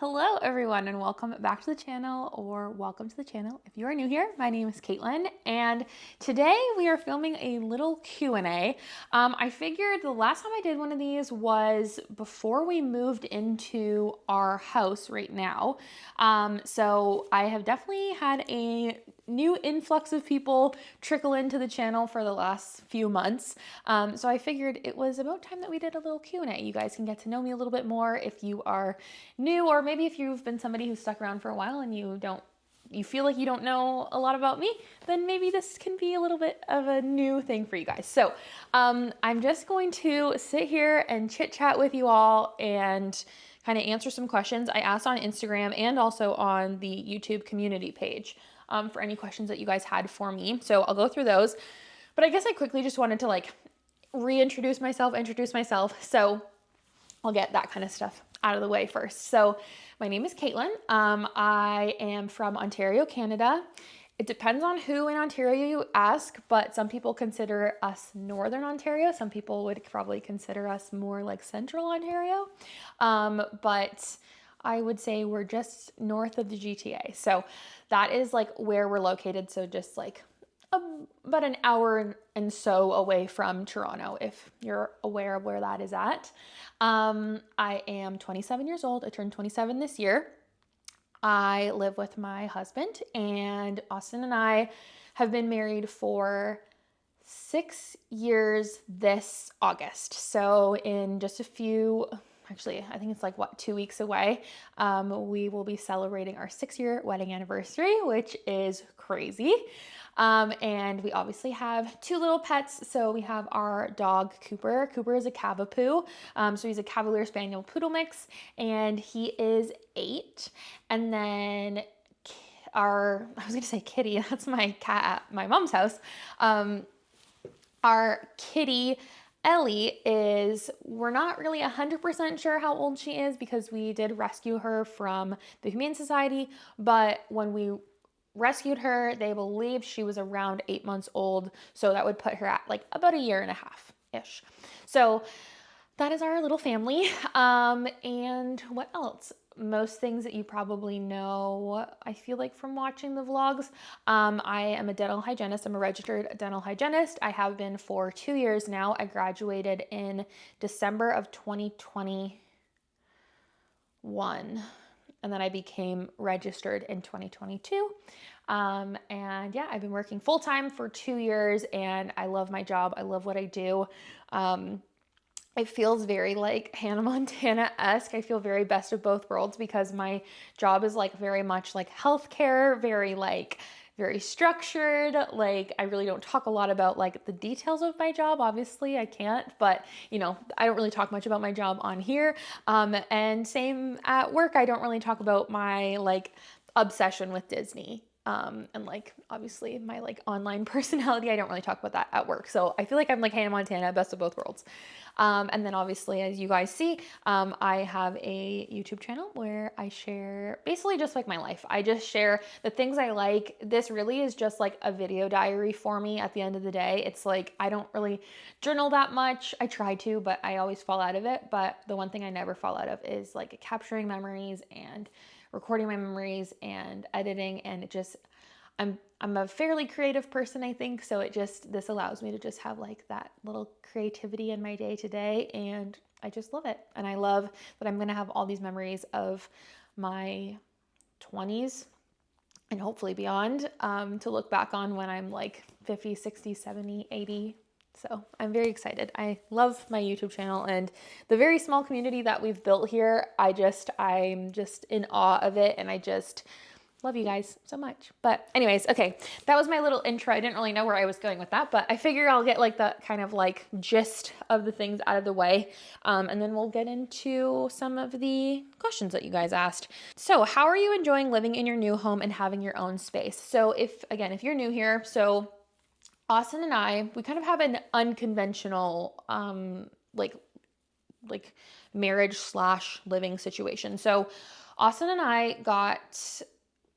Hello everyone and welcome back to the channel, or welcome to the channel if you are new here. My name is Katelyn and today we are filming a little Q&A. I figured the last time I did one of these was before we moved into our house right now. So I have definitely had a new influx of people trickle into the channel for the last few months. So I figured it was about time that we did a little Q&A. You guys can get to know me a little bit more if you are new, or maybe if you've been somebody who's stuck around for a while and you feel like you don't know a lot about me, then maybe this can be a little bit of a new thing for you guys. So I'm just going to sit here and chit chat with you all and kind of answer some questions I asked on Instagram and also on the YouTube community page for any questions that you guys had for me. So I'll go through those. But I guess I quickly just wanted to introduce myself. So I'll get that kind of stuff out of the way first. So my name is Katelyn. I am from Ontario, Canada. It depends on who in Ontario you ask, but some people consider us Northern Ontario. Some people would probably consider us more like Central Ontario. But I would say we're just north of the GTA. So that is where we're located. So just about an hour and so away from Toronto, if you're aware of where that is at. I am 27 years old. I turned 27 this year. I live with my husband, and Austin and I have been married for 6 years this August. So in just actually, I think it's 2 weeks away, we will be celebrating our 6-year wedding anniversary, which is crazy. And we obviously have 2 little pets. So we have our dog, Cooper. Cooper is a Cavapoo. So he's a Cavalier Spaniel Poodle mix, and he is 8. And then I was going to say Kitty. That's my cat at my mom's house. Our kitty, Ellie, we're not really 100% sure how old she is because we did rescue her from the Humane Society, but when we rescued her, they believed she was around 8 months old, so that would put her at about a year and a half-ish. So that is our little family. And what else? Most things that you probably know, I feel like, from watching the vlogs. I am a dental hygienist. I'm a registered dental hygienist. I have been for 2 years now. I graduated in December of 2021. And then I became registered in 2022. And yeah, I've been working full-time for 2 years, and I love my job. I love what I do. It feels very Hannah Montana-esque. I feel very best of both worlds because my job is very much like healthcare, very structured. I really don't talk a lot about the details of my job. Obviously I can't, but I don't really talk much about my job on here. And same at work. I don't really talk about my obsession with Disney. And obviously my online personality, I don't really talk about that at work. So I feel like I'm Hannah Montana, best of both worlds. And then obviously, as you guys see, I have a YouTube channel where I share basically just my life. I just share the things I like. This really is just a video diary for me at the end of the day. It's I don't really journal that much. I try to, but I always fall out of it. But the one thing I never fall out of is capturing memories and recording my memories and editing, and it just, I'm a fairly creative person, I think, so this allows me to just have that little creativity in my day to day, and I just love it. And I love that I'm gonna have all these memories of my 20s and hopefully beyond, to look back on when I'm 50, 60, 70, 80. So I'm very excited. I love my YouTube channel and the very small community that we've built here. I'm just in awe of it, and I just love you guys so much. But anyways, okay, that was my little intro. I didn't really know where I was going with that, but I figure I'll get the kind of gist of the things out of the way. And then we'll get into some of the questions that you guys asked. So how are you enjoying living in your new home and having your own space? So if you're new here, so Austin and I, we kind of have an unconventional, marriage/living situation. So Austin and I got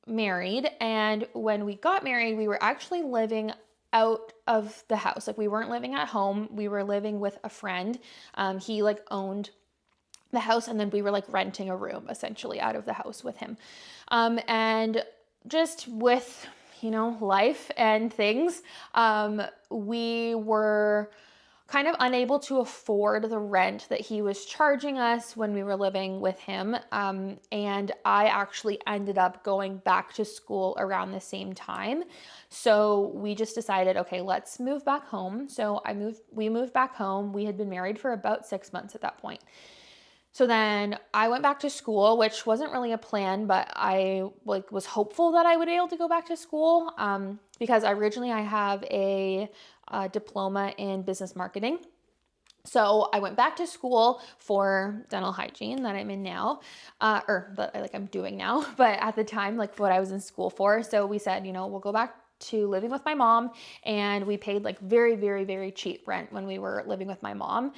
married, and when we got married, we were actually living out of the house. We weren't living at home. We were living with a friend. He owned the house, and then we were like renting a room essentially out of the house with him. And just with, you know, life and things, we were kind of unable to afford the rent that he was charging us when we were living with him. And I actually ended up going back to school around the same time. So we just decided, okay, let's move back home. So we moved back home. We had been married for about 6 months at that point. So then I went back to school, which wasn't really a plan, but I was hopeful that I would be able to go back to school, because originally I have a diploma in business marketing. So I went back to school for dental hygiene that I'm in now, or that I'm doing now, but at the time, like what I was in school for. So we said, you know, we'll go back to living with my mom, and we paid like very, very, very cheap rent when we were living with my mom,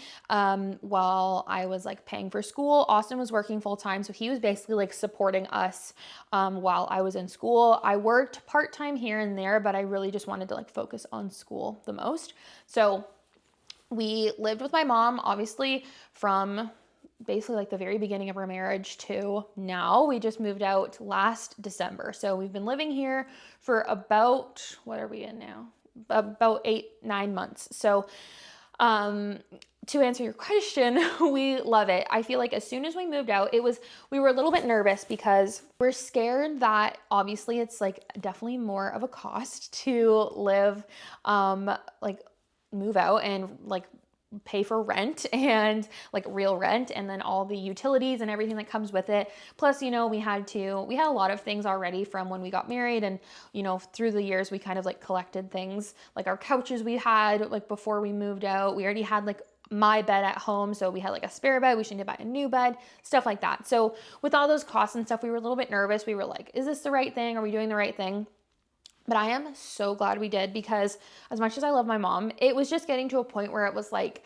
while I was like paying for school. Austin was working full time, so he was basically like supporting us while I was in school. I worked part-time here and there, but I really just wanted to like focus on school the most. So we lived with my mom, obviously, from basically like the very beginning of our marriage to now. We just moved out last December. So we've been living here for about, what are we in now? About 8-9 months. So to answer your question, we love it. I feel like as soon as we moved out, we were a little bit nervous because we're scared that obviously it's like definitely more of a cost to live, like move out and like pay for rent and like real rent, and then all the utilities and everything that comes with it. Plus, you know, we had a lot of things already from when we got married, and you know, through the years we kind of like collected things, like our couches we had like before we moved out. We already had like my bed at home, so we had like a spare bed. We shouldn't buy a new bed, stuff like that. So with all those costs and stuff, we were a little bit nervous. We were like, is this the right thing? Are we doing the right thing? But I am so glad we did, because as much as I love my mom, it was just getting to a point where it was like,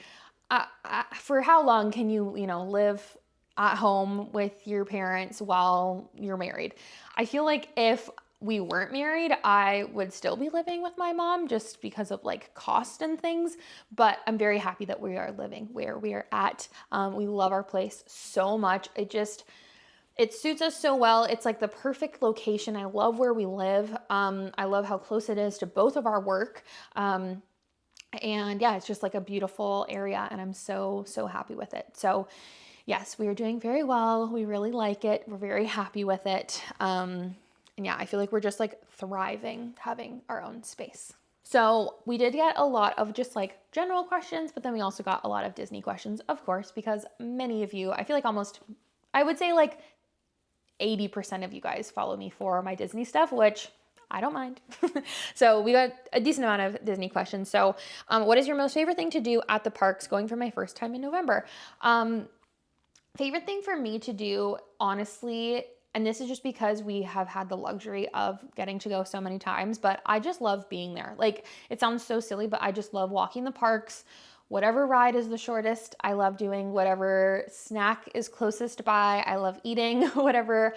for how long can you know, live at home with your parents while you're married? I feel like if we weren't married, I would still be living with my mom just because of like cost and things. But I'm very happy that we are living where we are at. We love our place so much. It suits us so well. It's like the perfect location. I love where we live. I love how close it is to both of our work. And yeah, it's just like a beautiful area, and I'm so, so happy with it. So yes, we are doing very well. We really like it. We're very happy with it. And yeah, I feel like we're just like thriving having our own space. So we did get a lot of just like general questions, but then we also got a lot of Disney questions, of course, because many of you, I feel like I would say like 80% of you guys follow me for my Disney stuff, which I don't mind. So we got a decent amount of Disney questions. So what is your most favorite thing to do at the parks going for my first time in November? Favorite thing for me to do, honestly, and this is just because we have had the luxury of getting to go so many times, but I just love being there. Like, it sounds so silly, but I just love walking the parks. Whatever ride is the shortest, I love doing. Whatever snack is closest by, I love eating. Whatever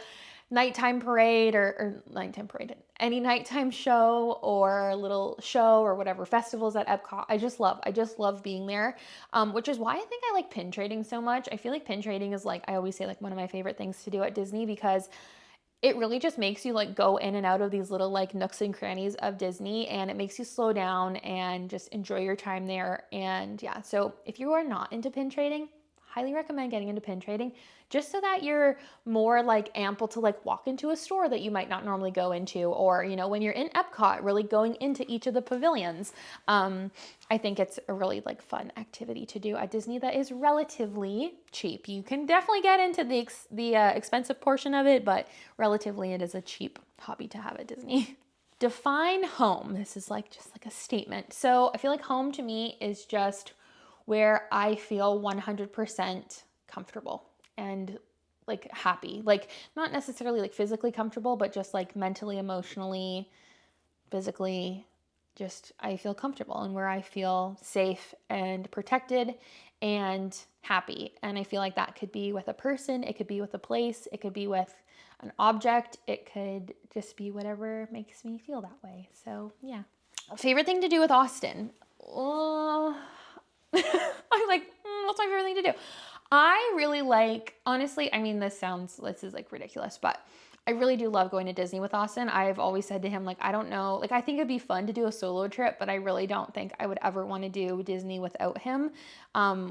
nighttime parade or nighttime parade, any nighttime show or little show or whatever festivals at Epcot, I just love being there, which is why I think I like pin trading so much. I feel like pin trading is like, I always say, like one of my favorite things to do at Disney, because it really just makes you like go in and out of these little like nooks and crannies of Disney, and it makes you slow down and just enjoy your time there. And yeah, so if you are not into pin trading, highly recommend getting into pin trading, just so that you're more like ample to like walk into a store that you might not normally go into, or you know, when you're in Epcot, really going into each of the pavilions. I think it's a really like fun activity to do at Disney that is relatively cheap. You can definitely get into the expensive portion of it, but relatively it is a cheap hobby to have at Disney. Define home. This is like just like a statement. So I feel like home to me is just where I feel 100% comfortable and like happy. Like, not necessarily like physically comfortable, but just like mentally, emotionally, physically, just I feel comfortable, and where I feel safe and protected and happy. And I feel like that could be with a person, it could be with a place, it could be with an object, it could just be whatever makes me feel that way. So yeah. Favorite thing to do with Austin? I'm like, what's my favorite thing to do? I really like, honestly, I mean, this is like ridiculous, but I really do love going to Disney with Austin. I've always said to him, like, I don't know, like, I think it'd be fun to do a solo trip, but I really don't think I would ever want to do Disney without him.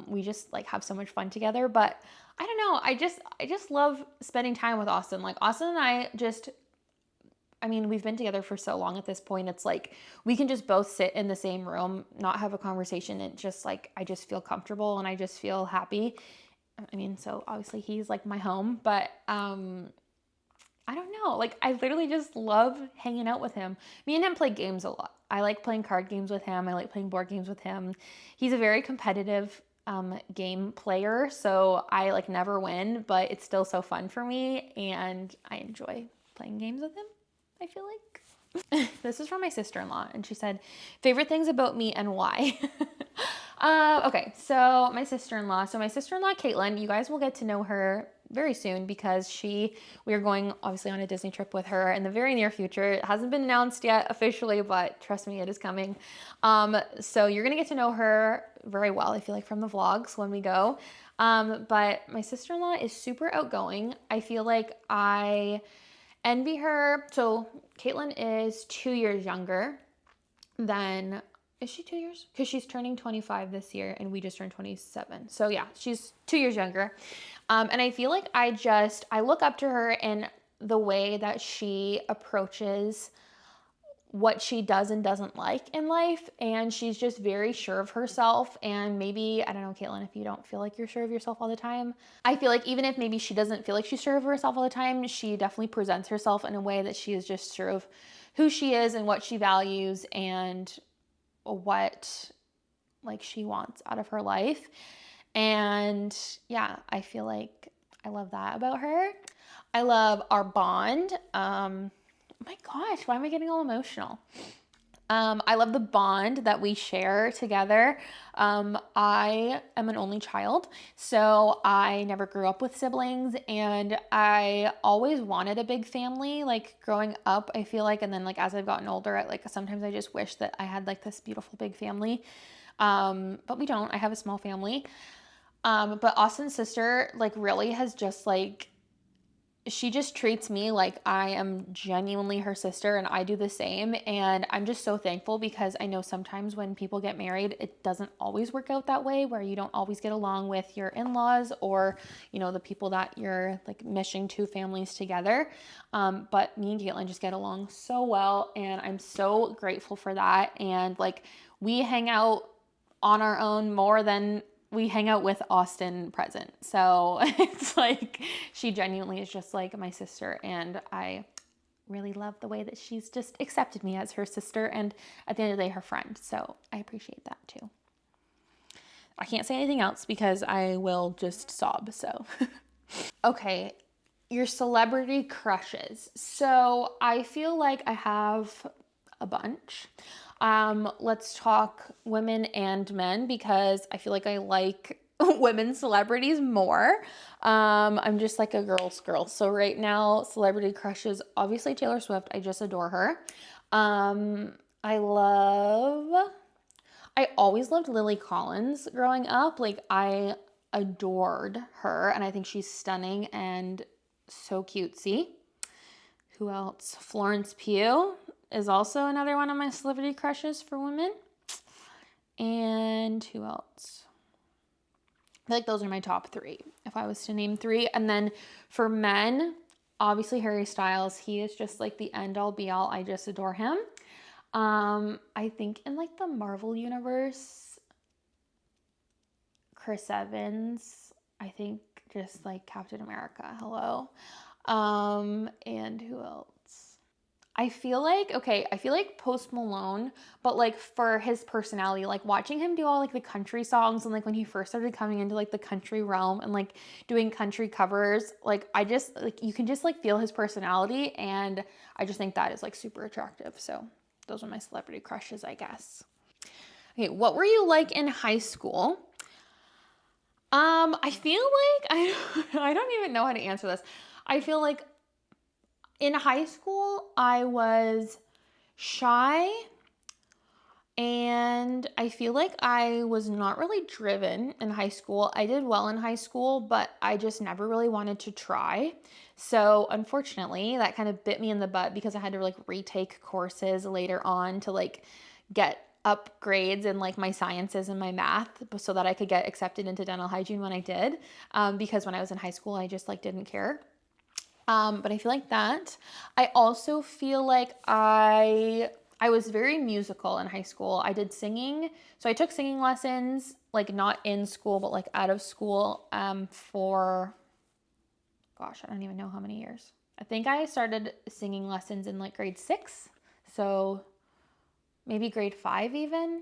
We just like have so much fun together, but I don't know. I just love spending time with Austin. Like, Austin and I mean, we've been together for so long at this point. It's like we can just both sit in the same room, not have a conversation. And just like, I just feel comfortable and I just feel happy. I mean, so obviously he's like my home, but I don't know. Like, I literally just love hanging out with him. Me and him play games a lot. I like playing card games with him. I like playing board games with him. He's a very competitive game player, so I like never win, but it's still so fun for me, and I enjoy playing games with him, I feel like. This is from my sister-in-law, and she said, favorite things about me and why. Okay, so my sister-in-law, Katelyn, you guys will get to know her very soon because we are going obviously on a Disney trip with her in the very near future. It hasn't been announced yet officially, but trust me, it is coming. So you're gonna get to know her very well, I feel like, from the vlogs when we go. But my sister-in-law is super outgoing. I feel like I envy her. So Katelyn is 2 years younger than, is she 2 years? Because she's turning 25 this year and we just turned 27. So yeah, she's 2 years younger. And I feel like I look up to her in the way that she approaches what she does and doesn't like in life. And she's just very sure of herself. And maybe, I don't know, Katelyn, if you don't feel like you're sure of yourself all the time, I feel like even if maybe she doesn't feel like she's sure of herself all the time, she definitely presents herself in a way that she is just sure of who she is and what she values and what like she wants out of her life. And yeah, I feel like I love that about her. I love our bond. Oh my gosh, why am I getting all emotional? I love the bond that we share together. I am an only child, so I never grew up with siblings, and I always wanted a big family, like growing up, I feel like, and then like as I've gotten older, sometimes I just wish that I had like this beautiful big family. But we don't. I have a small family. But Austin's sister, like, really has just like, she just treats me like I am genuinely her sister, and I do the same. And I'm just so thankful because I know sometimes when people get married, it doesn't always work out that way, where you don't always get along with your in-laws or, you know, the people that you're like meshing two families together. But me and Katelyn just get along so well, and I'm so grateful for that. And like, we hang out on our own more than we hang out with Austin present. So it's like, she genuinely is just like my sister, and I really love the way that she's just accepted me as her sister, and at the end of the day, her friend. So I appreciate that too. I can't say anything else because I will just sob, so. Okay, your celebrity crushes. So I feel like I have a bunch. Let's talk women and men because I feel like I like women celebrities more. I'm just like a girl's girl. So right now, celebrity crushes, obviously Taylor Swift. I just adore her. I always loved Lily Collins growing up. Like, I adored her, and I think she's stunning and so cutesy. Who else? Florence Pugh is also another one of my celebrity crushes for women. And who else? I feel like those are my top three, if I was to name three. And then for men, obviously Harry Styles. He is just like the end all be all. I just adore him. I think in like the Marvel universe, Chris Evans. I think just like Captain America. Hello. And who else? I feel like Post Malone, but like for his personality, like watching him do all like the country songs, and like when he first started coming into like the country realm and like doing country covers, like I just like, you can just like feel his personality, and I just think that is like super attractive. So those are my celebrity crushes, I guess. Okay, what were you like in high school? I feel like I don't even know how to answer this. I feel like in high school, I was shy And I feel like I was not really driven in high school. I did well in high school, but I just never really wanted to try. So unfortunately, that kind of bit me in the butt because I had to like retake courses later on to like get upgrades in like my sciences and my math so that I could get accepted into dental hygiene when I did. Because when I was in high school, I just like didn't care. But I feel like that. I also feel like I was very musical in high school. I did singing. So I took singing lessons, like not in school, but like out of school, for, gosh, I don't even know how many years. I think I started singing lessons in like grade 6. So maybe grade 5 even.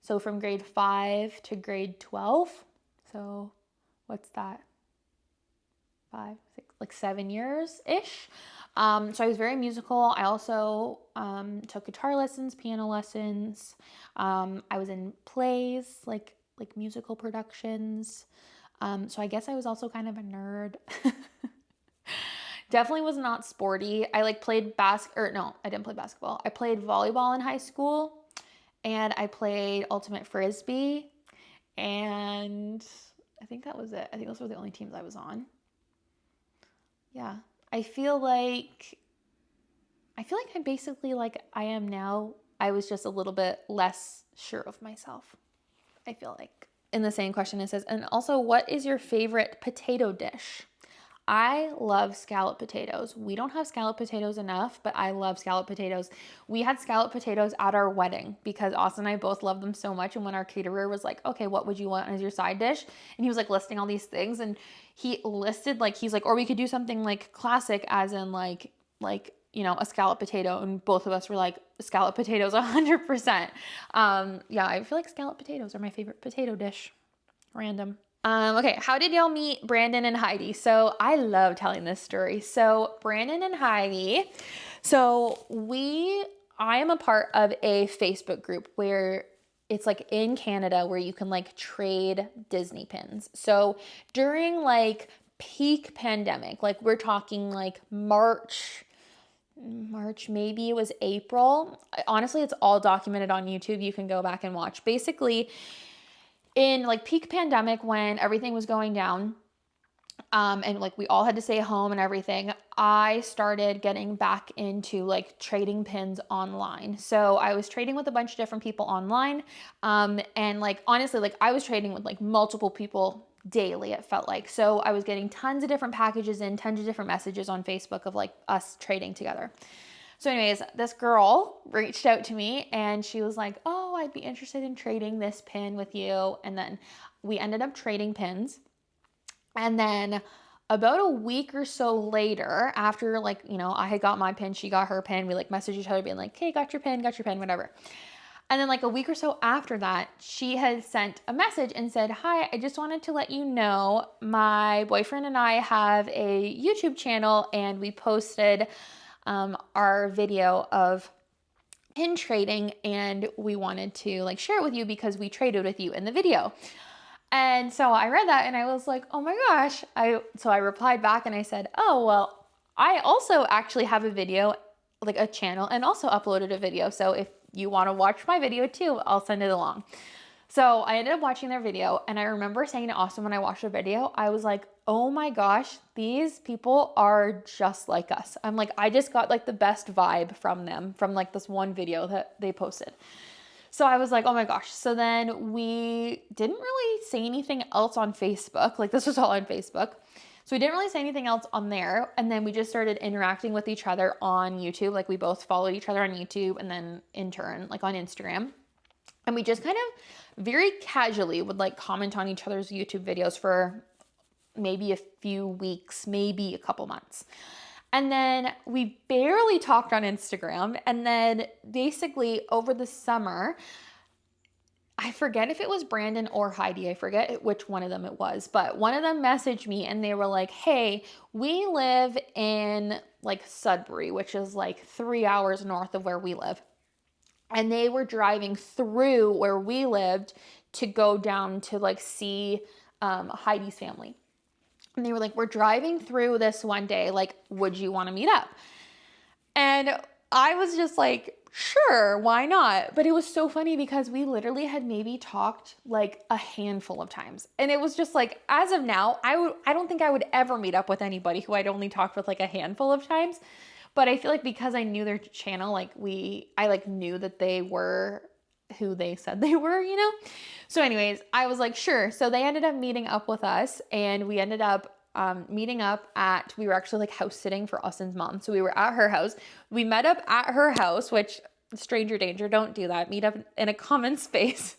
So from grade 5 to grade 12. So what's that? 5, 6, like 7 years-ish. So I was very musical. I also took guitar lessons, piano lessons. I was in plays, like musical productions. So I guess I was also kind of a nerd. Definitely was not sporty. I like played no, I didn't play basketball. I played volleyball in high school, and I played ultimate frisbee, and I think that was it. I think those were the only teams I was on. Yeah, I feel like I'm basically like I am now. I was just a little bit less sure of myself, I feel like. In the same question it says, and also, what is your favorite potato dish? I love scalloped potatoes. We don't have scalloped potatoes enough, but I love scalloped potatoes. We had scalloped potatoes at our wedding because Austin and I both love them so much. And when our caterer was like, okay, what would you want as your side dish? And he was like listing all these things, and he listed like, he's like, or we could do something like classic as in like, you know, a scalloped potato. And both of us were like, scalloped potatoes 100%. Yeah, I feel like scalloped potatoes are my favorite potato dish. Random. Okay, how did y'all meet Brandon and Heidi? So I love telling this story. So Brandon and Heidi, I am a part of a Facebook group where it's like in Canada where you can like trade Disney pins. So during like peak pandemic, like we're talking like March, maybe it was April. Honestly, it's all documented on YouTube. You can go back and watch. Basically, in like peak pandemic when everything was going down, and like we all had to stay home and everything, I started getting back into like trading pins online. So I was trading with a bunch of different people online. And like, honestly, like I was trading with like multiple people daily, it felt like. So I was getting tons of different packages in, tons of different messages on Facebook of like us trading together. So anyways, this girl reached out to me and she was like, oh, I'd be interested in trading this pin with you. And then we ended up trading pins. And then about a week or so later, after like, you know, I had got my pin, she got her pin, we like messaged each other being like, hey, got your pin, whatever. And then like a week or so after that, she had sent a message and said, hi, I just wanted to let you know my boyfriend and I have a YouTube channel and we posted our video of pin trading, and we wanted to like share it with you because we traded with you in the video. And so I read that and I was like, oh my gosh. So I replied back and I said, oh, well, I also actually have a video, like a channel, and also uploaded a video. So if you want to watch my video too, I'll send it along. So I ended up watching their video, and I remember saying to Austin when I watched the video, I was like, oh my gosh, these people are just like us. I'm like, I just got like the best vibe from them, from like this one video that they posted. So I was like, oh my gosh. So then we didn't really say anything else on Facebook. Like this was all on Facebook. So we didn't really say anything else on there. And then we just started interacting with each other on YouTube. Like we both followed each other on YouTube and then in turn, like on Instagram. And we just kind of very casually would like comment on each other's YouTube videos for maybe a few weeks, maybe a couple months. And then we barely talked on Instagram. And then basically over the summer, I forget if it was Brandon or Heidi. I forget which one of them it was, but one of them messaged me and they were like, hey, we live in like Sudbury, which is like 3 hours north of where we live. And they were driving through where we lived to go down to like see Heidi's family. And they were like, we're driving through this one day. Like, would you want to meet up? And I was just like, sure, why not? But it was so funny because we literally had maybe talked like a handful of times. And it was just like, as of now, I don't think I would ever meet up with anybody who I'd only talked with like a handful of times. But I feel like because I knew their channel, like I like knew that they were who they said they were, you know? So anyways, I was like, sure. So they ended up meeting up with us, and we ended up meeting up we were actually like house sitting for Austin's mom. So we were at her house. We met up at her house, which stranger danger, don't do that. Meet up in a common space.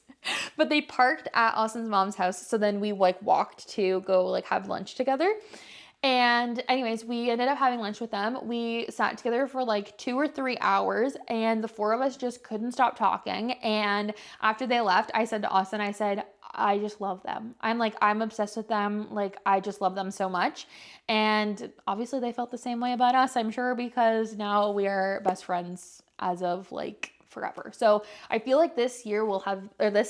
But they parked at Austin's mom's house. So then we like walked to go like have lunch together. And anyways, we ended up having lunch with them. We sat together for like 2 or 3 hours, and the 4 of us just couldn't stop talking. And after they left, I said to Austin, I said, I just love them. I'm obsessed with them. Like, I just love them so much. And obviously they felt the same way about us, I'm sure, because now we are best friends as of like forever. So I feel like this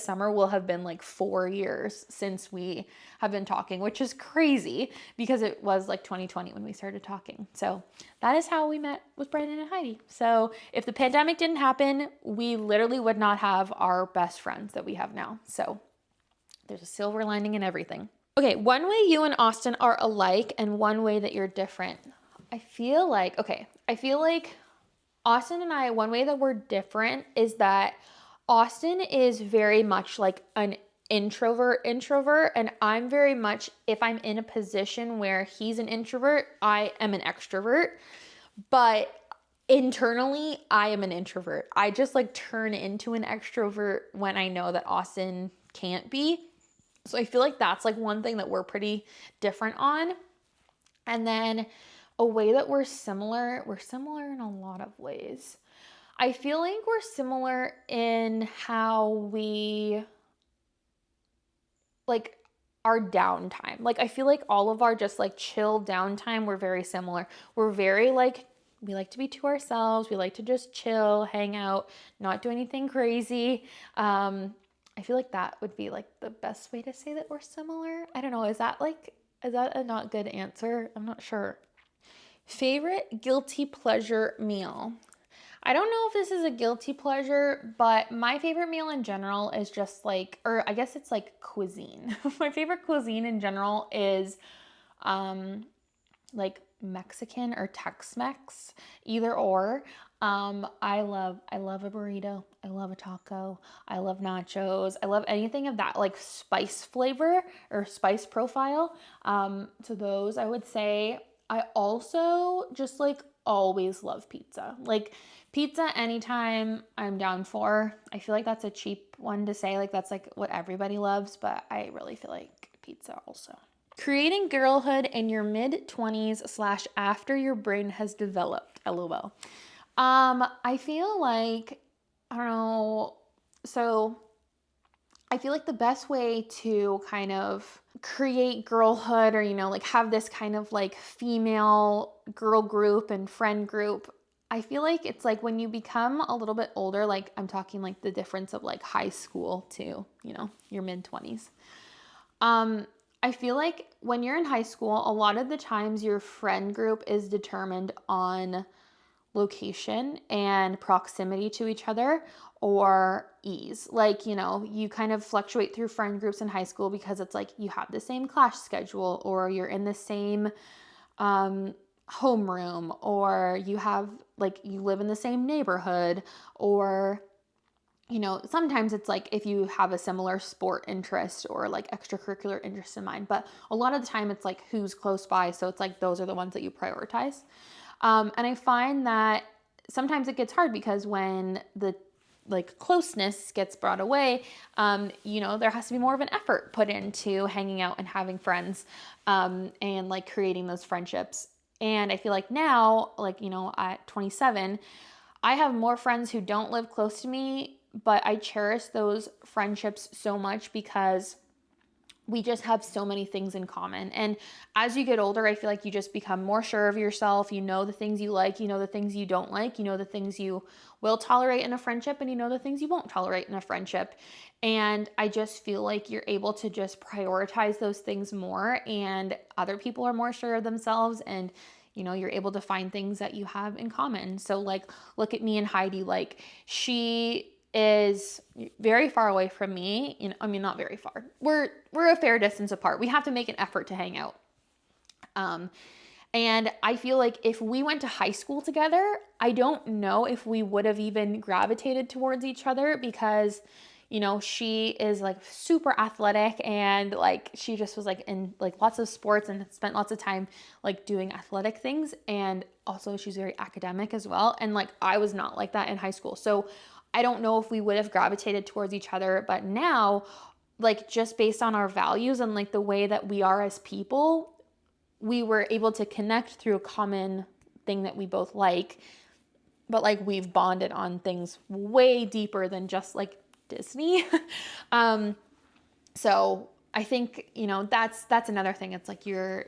summer will have been like 4 years since we have been talking, which is crazy because it was like 2020 when we started talking. So that is how we met with Brandon and Heidi. So if the pandemic didn't happen, we literally would not have our best friends that we have now. So there's a silver lining in everything. Okay, one way you and Austin are alike and one way that you're different. I feel like Austin and I, one way that we're different is that Austin is very much like an introvert, and I'm very much, if I'm in a position where he's an introvert, I am an extrovert, but internally, I am an introvert. I just like turn into an extrovert when I know that Austin can't be. So I feel like that's like one thing that we're pretty different on. And then a way that we're similar in a lot of ways. I feel like we're similar in how we like our downtime. Like, I feel like all of our just like chill downtime, we're very similar. We're very like, we like to be to ourselves. We like to just chill, hang out, not do anything crazy. I feel like that would be like the best way to say that we're similar. I don't know. Is that a not good answer? I'm not sure. Favorite guilty pleasure meal. I don't know if this is a guilty pleasure, but my favorite meal in general is just like, or I guess it's like cuisine. My favorite cuisine in general is like Mexican or Tex-Mex, either or. I love a burrito. I love a taco. I love nachos. I love anything of that like spice flavor or spice profile. So those I would say. I also just like always love pizza. Like pizza anytime I'm down for. I feel like that's a cheap one to say. Like that's like what everybody loves, but I really feel like pizza also. Creating girlhood in your mid-20s / after your brain has developed. LOL. I feel like, I don't know, so I feel like the best way to kind of create girlhood or, like have this kind of like female girl group and friend group, I feel like it's like when you become a little bit older, like I'm talking like the difference of like high school to, your mid-20s. I feel like when you're in high school, a lot of the times your friend group is determined on location and proximity to each other or ease. Like, you kind of fluctuate through friend groups in high school because it's like you have the same class schedule or you're in the same homeroom or you live in the same neighborhood or sometimes it's like if you have a similar sport interest or like extracurricular interest in mind, but a lot of the time it's like who's close by. So it's like those are the ones that you prioritize. And I find that sometimes it gets hard because when the like closeness gets brought away, there has to be more of an effort put into hanging out and having friends, and like creating those friendships. And I feel like now, like, at 27, I have more friends who don't live close to me, but I cherish those friendships so much because we just have so many things in common. And as you get older, I feel like you just become more sure of yourself. You know the things you like, the things you don't like, the things you will tolerate in a friendship, and the things you won't tolerate in a friendship. And I just feel like you're able to just prioritize those things more, and other people are more sure of themselves, and you know, you're able to find things that you have in common. So like, look at me and Heidi, like she is very far away from me. You know, I mean, not very far. We're a fair distance apart. We have to make an effort to hang out. And I feel like if we went to high school together, I don't know if we would have even gravitated towards each other because, you know, she is like super athletic and like she just was like in like lots of sports and spent lots of time like doing athletic things. And also she's very academic as well. And like I was not like that in high school. So I don't know if we would have gravitated towards each other. But now, like just based on our values and like the way that we are as people, we were able to connect through a common thing that we both like, but like we've bonded on things way deeper than just like Disney. So I think, you know, that's another thing. It's like you're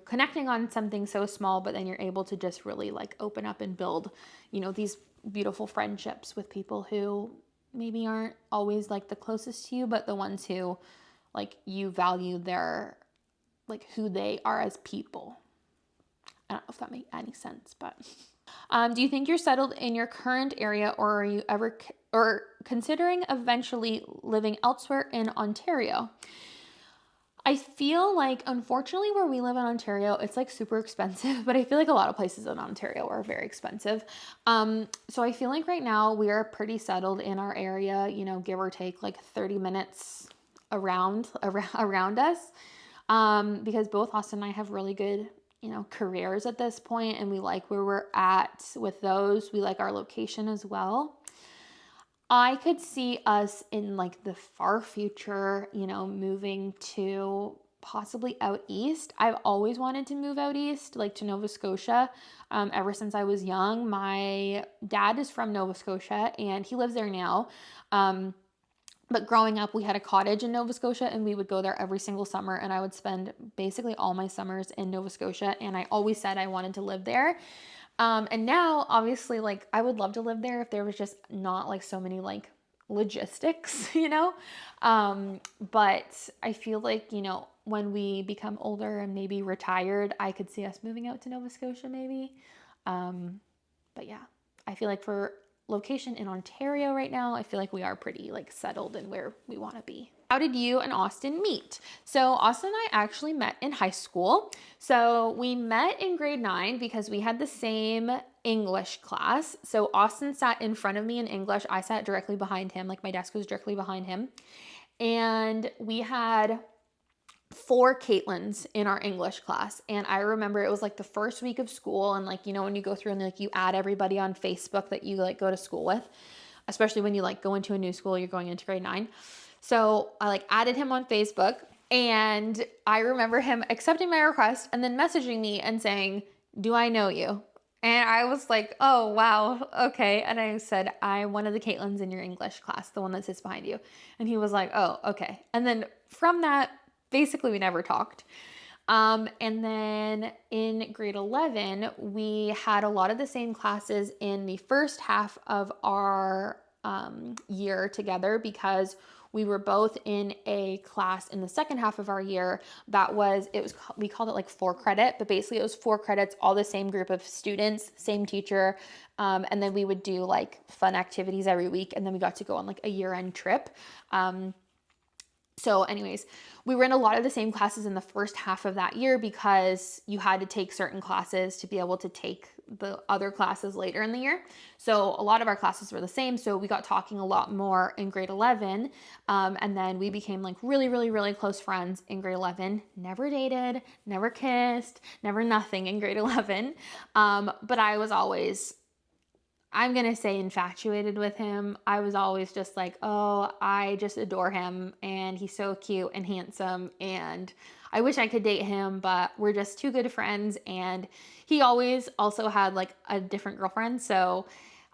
connecting on something so small, but then you're able to just really like open up and build, you know, these beautiful friendships with people who maybe aren't always like the closest to you, but the ones who like you value their like who they are as people. I don't know if that makes any sense, but do you think you're settled in your current area, or are you ever considering eventually living elsewhere in Ontario? I feel like, unfortunately, where we live in Ontario, it's like super expensive, but I feel like a lot of places in Ontario are very expensive. So I feel like right now we are pretty settled in our area, you know, give or take like 30 minutes around us. Because both Austin and I have really good, you know, careers at this point, and we like where we're at with those. We like our location as well. I could see us in like the far future, you know, moving to possibly out east. I've always wanted to move out east, like to Nova Scotia, ever since I was young. My dad is from Nova Scotia and he lives there now. But growing up, we had a cottage in Nova Scotia and we would go there every single summer, and I would spend basically all my summers in Nova Scotia, and I always said I wanted to live there. And now obviously like I would love to live there if there was just not like so many like logistics, you know? But I feel like, you know, when we become older and maybe retired, I could see us moving out to Nova Scotia maybe. But yeah, I feel like for location in Ontario right now, I feel like we are pretty like settled in where we want to be. How did you and Austin meet? So Austin and I actually met in high school. So we met in grade 9 because we had the same English class. So Austin sat in front of me in English. I sat directly behind him. Like my desk was directly behind him. And we had 4 Katelyns in our English class. And I remember it was like the first week of school, and like, you know, when you go through and like you add everybody on Facebook that you like go to school with, especially when you like go into a new school, you're going into grade 9. So I like added him on Facebook, and I remember him accepting my request and then messaging me and saying, "Do I know you?" And I was like, "Oh, wow. Okay." And I said, "I'm one of the Katelyns in your English class, the one that sits behind you." And he was like, "Oh, okay." And then from that, basically we never talked. And then in grade 11, we had a lot of the same classes in the first half of our year together, because we were both in a class in the second half of our year we called it like 4 credit, but basically it was 4 credits, all the same group of students, same teacher. And then we would do like fun activities every week. And then we got to go on like a year-end trip. So anyways, we were in a lot of the same classes in the first half of that year because you had to take certain classes to be able to take the other classes later in the year. So a lot of our classes were the same. So we got talking a lot more in grade 11. And then we became like really, really, really close friends in grade 11. Never dated, never kissed, never nothing in grade 11. But I was always, I'm going to say, infatuated with him. I was always just like, oh, I just adore him, and he's so cute and handsome, and I wish I could date him, but we're just too good friends. And he always also had like a different girlfriend. So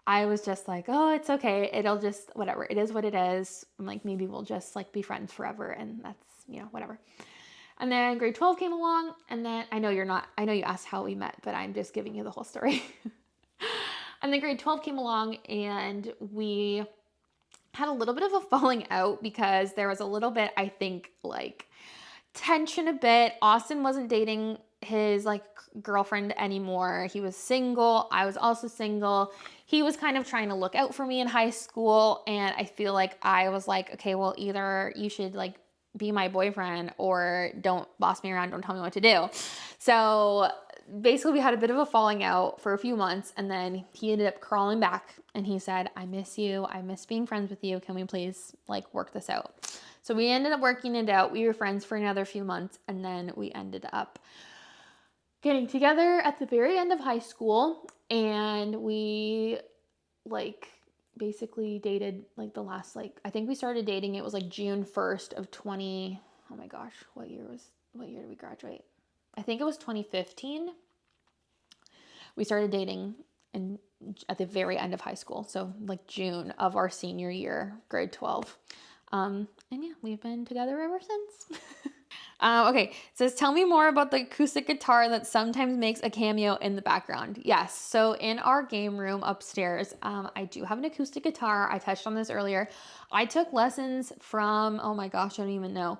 I was just like, oh, it's okay. It'll just, whatever. It is what it is. I'm like, maybe we'll just like be friends forever. And that's, you know, whatever. And then grade 12 came along, and then I know you asked how we met, but I'm just giving you the whole story. And then grade 12 came along, and we had a little bit of a falling out because there was a little bit, I think, like tension a bit. Austin wasn't dating his like girlfriend anymore. He was single. I was also single. He was kind of trying to look out for me in high school. And I feel like I was like, okay, well, either you should like be my boyfriend or don't boss me around. Don't tell me what to do. So basically we had a bit of a falling out for a few months, and then he ended up crawling back and he said, I miss you. I miss being friends with you. Can we please like work this out? So we ended up working it out. We were friends for another few months, and then we ended up getting together at the very end of high school, and we like basically dated like the last, like, I think we started dating, it was like June 1st of 20, oh my gosh, what year did we graduate? I think it was 2015. We started dating and at the very end of high school. So like June of our senior year, grade 12. And yeah, we've been together ever since. Okay, it says, tell me more about the acoustic guitar that sometimes makes a cameo in the background. Yes, so in our game room upstairs, I do have an acoustic guitar. I touched on this earlier. I took lessons from, oh my gosh, I don't even know.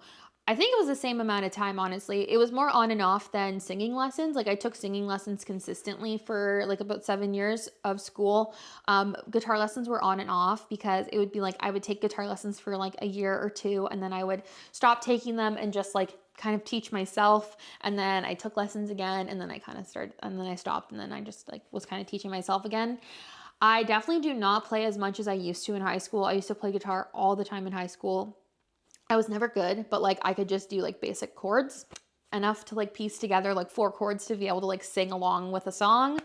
I think it was the same amount of time, honestly. It was more on and off than singing lessons. Like I took singing lessons consistently for like about 7 years of school. Guitar lessons were on and off because it would be like I would take guitar lessons for like a year or two, and then I would stop taking them and just like kind of teach myself. And then I took lessons again, and then I kind of started, and then I stopped, and then I just like was kind of teaching myself again. I definitely do not play as much as I used to in high school. I used to play guitar all the time in high school. I was never good, but like I could just do like basic chords, enough to like piece together like 4 chords to be able to like sing along with a song.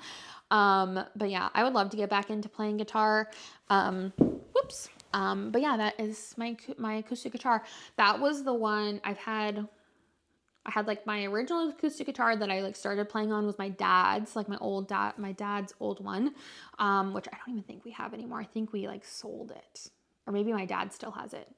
But yeah, I would love to get back into playing guitar. Whoops. But yeah, that is my acoustic guitar. That was the one I had like my original acoustic guitar that I like started playing on was my dad's, like my dad's old one, which I don't even think we have anymore. I think we like sold it, or maybe my dad still has it.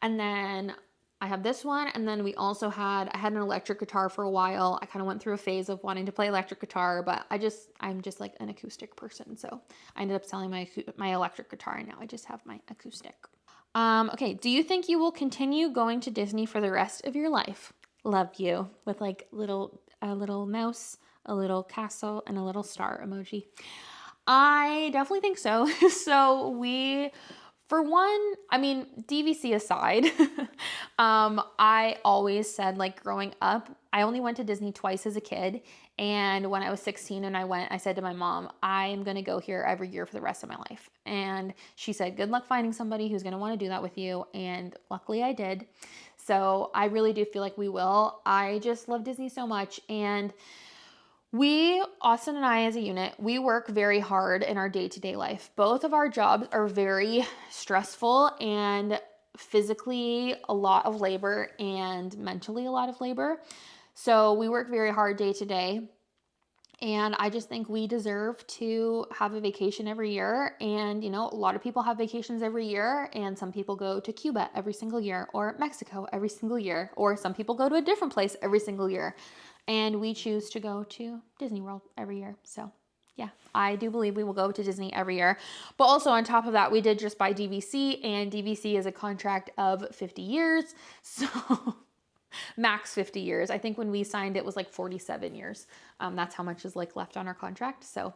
And then I have this one, and then I had an electric guitar for a while. I kind of went through a phase of wanting to play electric guitar, but I'm just like an acoustic person. So I ended up selling my electric guitar, and now I just have my acoustic. Okay, do you think you will continue going to Disney for the rest of your life? Love you, with like a little mouse, a little castle, and a little star emoji. I definitely think so. So for one, I mean, DVC aside, I always said like growing up, I only went to Disney twice as a kid. And when I was 16 and I said to my mom, I am going to go here every year for the rest of my life. And she said, good luck finding somebody who's going to want to do that with you. And luckily I did. So I really do feel like we will. I just love Disney so much. And Austin and I as a unit, we work very hard in our day-to-day life. Both of our jobs are very stressful and physically a lot of labor and mentally a lot of labor. So we work very hard day to day. And I just think we deserve to have a vacation every year. And, you know, a lot of people have vacations every year, and some people go to Cuba every single year, or Mexico every single year, or some people go to a different place every single year. And we choose to go to Disney World every year. So yeah, I do believe we will go to Disney every year. But also on top of that, we did just buy DVC, and DVC is a contract of 50 years. So max 50 years. I think when we signed it was like 47 years. That's how much is like left on our contract. So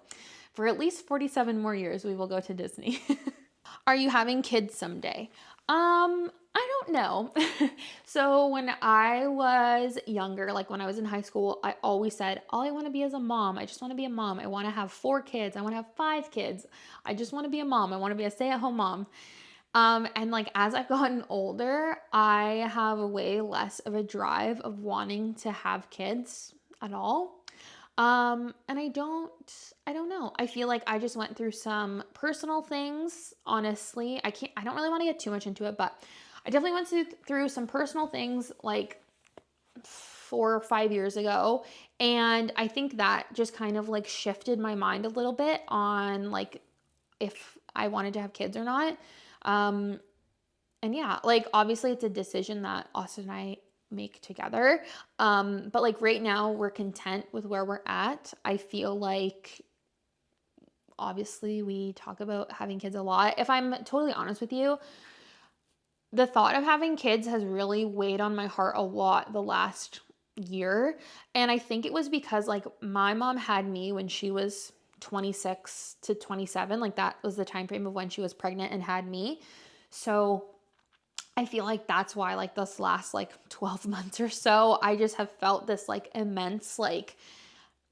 for at least 47 more years, we will go to Disney. Are you having kids someday? I don't know. So when I was younger, like when I was in high school, I always said, all I want to be is a mom. I just want to be a mom. I want to have 4 kids. I want to have 5 kids. I just want to be a mom. I want to be a stay-at-home mom. And like as I've gotten older, I have a way less of a drive of wanting to have kids at all. And I don't know. I feel like I just went through some personal things, honestly. I don't really want to get too much into it, but I definitely went through some personal things like 4 or 5 years ago. And I think that just kind of like shifted my mind a little bit on like if I wanted to have kids or not. And yeah, like obviously it's a decision that Austin and I make together. But like right now we're content with where we're at. I feel like obviously we talk about having kids a lot. If I'm totally honest with you, the thought of having kids has really weighed on my heart a lot the last year. And I think it was because like my mom had me when she was 26 to 27. Like that was the time frame of when she was pregnant and had me. So I feel like that's why like this last like 12 months or so, I just have felt this like immense like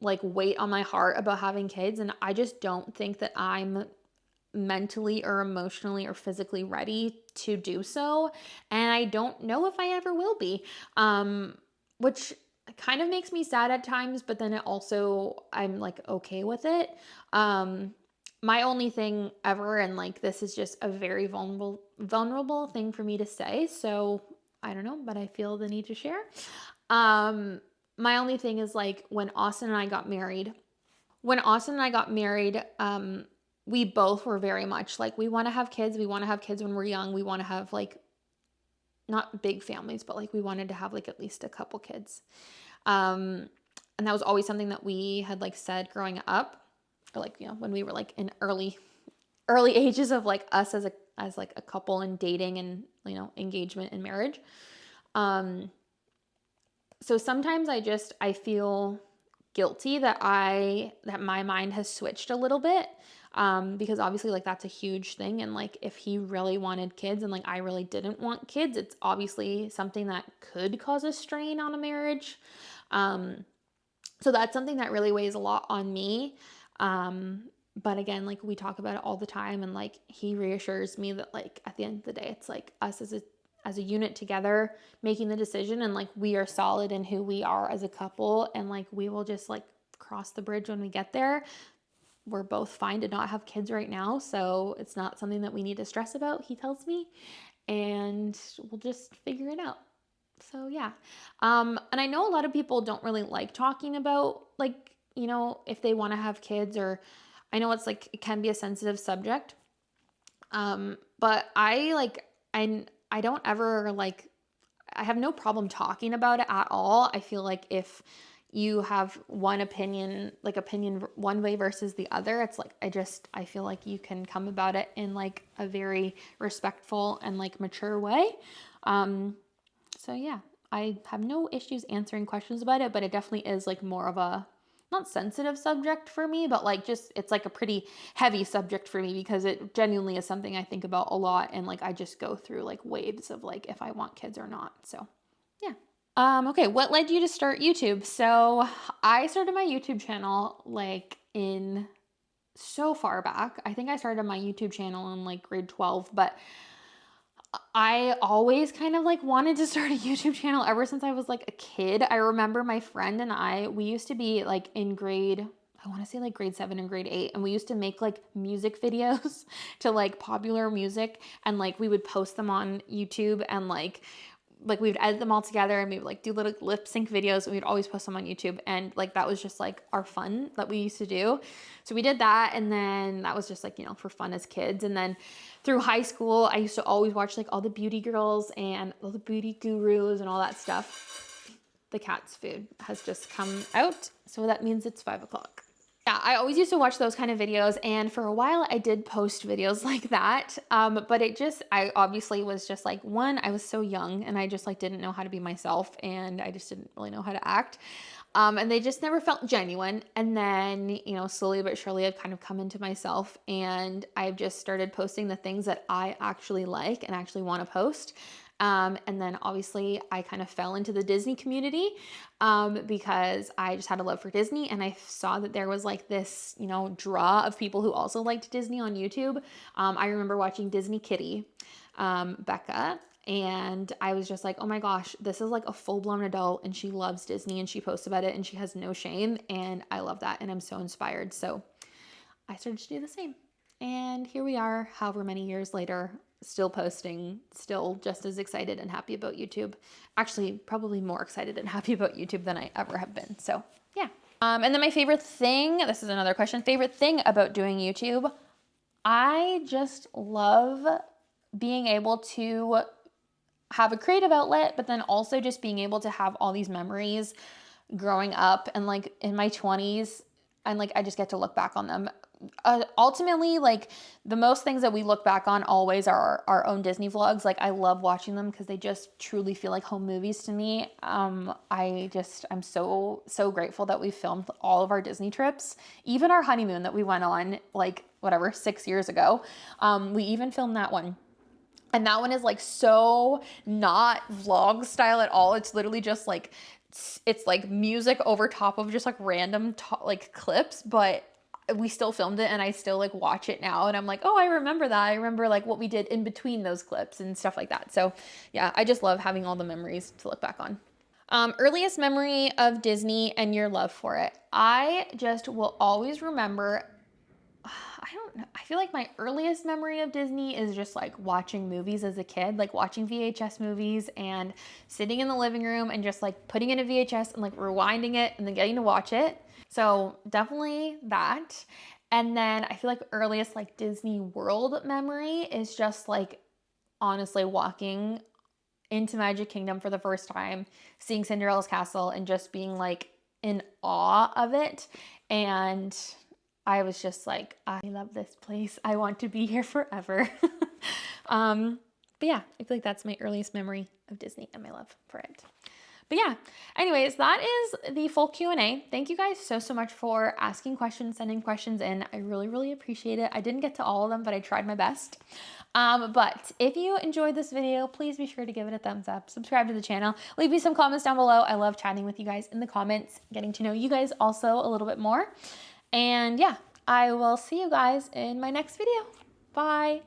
weight on my heart about having kids. And I just don't think that I'm mentally or emotionally or physically ready to do so. And I don't know if I ever will be, which kind of makes me sad at times, but then it also, I'm like okay with it. My only thing ever, and like this is just a very vulnerable thing for me to say, so I don't know, but I feel the need to share. My only thing is like when Austin and I got married, we both were very much like, we want to have kids. We want to have kids when we're young. We want to have like, not big families, but like we wanted to have like at least a couple kids. And that was always something that we had like said growing up, or like, you know, when we were like in early ages of like us as like a couple and dating and, you know, engagement and marriage. So sometimes I feel guilty that my mind has switched a little bit. Because obviously like that's a huge thing. And like, if he really wanted kids and like, I really didn't want kids, it's obviously something that could cause a strain on a marriage. So that's something that really weighs a lot on me. But again, like we talk about it all the time, and like he reassures me that like at the end of the day, it's like us as a unit together making the decision, and like we are solid in who we are as a couple, and like we will just like cross the bridge when we get there. We're both fine to not have kids right now, so it's not something that we need to stress about, he tells me, and we'll just figure it out. So yeah. And I know a lot of people don't really like talking about like, you know, if they want to have kids, or I know it's like, it can be a sensitive subject. But I don't ever like, I have no problem talking about it at all. I feel like if you have one opinion one way versus the other, it's like, I feel like you can come about it in like a very respectful and like mature way. So yeah, I have no issues answering questions about it, but it definitely is like more of a, not sensitive subject for me, but like just, it's like a pretty heavy subject for me because it genuinely is something I think about a lot. And like, I just go through like waves of like, if I want kids or not. So yeah. Okay. What led you to start YouTube? So I started my YouTube channel like in so far back. I think I started my YouTube channel in like grade 12, but I always kind of like wanted to start a YouTube channel ever since I was like a kid. I remember my friend and we used to be like in I want to say like grade 7 and grade 8. And we used to make like music videos to like popular music. And like we would post them on YouTube, and like we would edit them all together, and we would like do little lip sync videos, and we'd always post them on YouTube. And like, that was just like our fun that we used to do. So we did that. And then that was just like, you know, for fun as kids. And then through high school, I used to always watch like all the beauty girls and all the beauty gurus and all that stuff. The cat's food has just come out, so that means it's 5 o'clock. Yeah, I always used to watch those kind of videos, and for a while I did post videos like that. But I obviously was just like, one, I was so young and I just like didn't know how to be myself, and I just didn't really know how to act. And they just never felt genuine. And then, you know, slowly but surely I've kind of come into myself, and I've just started posting the things that I actually like and actually want to post. And then obviously I kind of fell into the Disney community, because I just had a love for Disney, and I saw that there was like this, you know, draw of people who also liked Disney on YouTube. I remember watching Disney Kitty, Becca, and I was just like, oh my gosh, this is like a full-blown adult, and she loves Disney, and she posts about it, and she has no shame, and I love that, and I'm so inspired. So I started to do the same. And here we are, however many years later, still posting, still just as excited and happy about YouTube. Actually, probably more excited and happy about YouTube than I ever have been. So yeah. And then my favorite thing, this is another question, favorite thing about doing YouTube, I just love being able to have a creative outlet, but then also just being able to have all these memories growing up and like in my 20s, and like I just get to look back on them. ultimately, like the most things that we look back on always are our own Disney vlogs. Like I love watching them because they just truly feel like home movies to me. I'm so grateful that we filmed all of our Disney trips, even our honeymoon that we went on like whatever 6 years ago. We even filmed that one. And that one is like so not vlog style at all. It's literally just like, it's like music over top of just like random like clips, but we still filmed it and I still like watch it now and I'm like, oh, I remember that. I remember like what we did in between those clips and stuff like that. So yeah, I just love having all the memories to look back on. Earliest memory of Disney and your love for it. I just will always remember, I don't know. I feel like my earliest memory of Disney is just like watching movies as a kid, like watching VHS movies and sitting in the living room and just like putting in a VHS and like rewinding it and then getting to watch it. So definitely that. And then I feel like earliest like Disney World memory is just like honestly walking into Magic Kingdom for the first time, seeing Cinderella's castle and just being like in awe of it. And I was just like, I love this place. I want to be here forever. But yeah, I feel like that's my earliest memory of Disney and my love for it. But yeah, anyways, that is the full Q&A. Thank you guys so much for asking questions, sending questions in. I really appreciate it. I didn't get to all of them, but I tried my best. But if you enjoyed this video, please be sure to give it a thumbs up, subscribe to the channel, leave me some comments down below. I love chatting with you guys in the comments, getting to know you guys also a little bit more. And yeah, I will see you guys in my next video. Bye.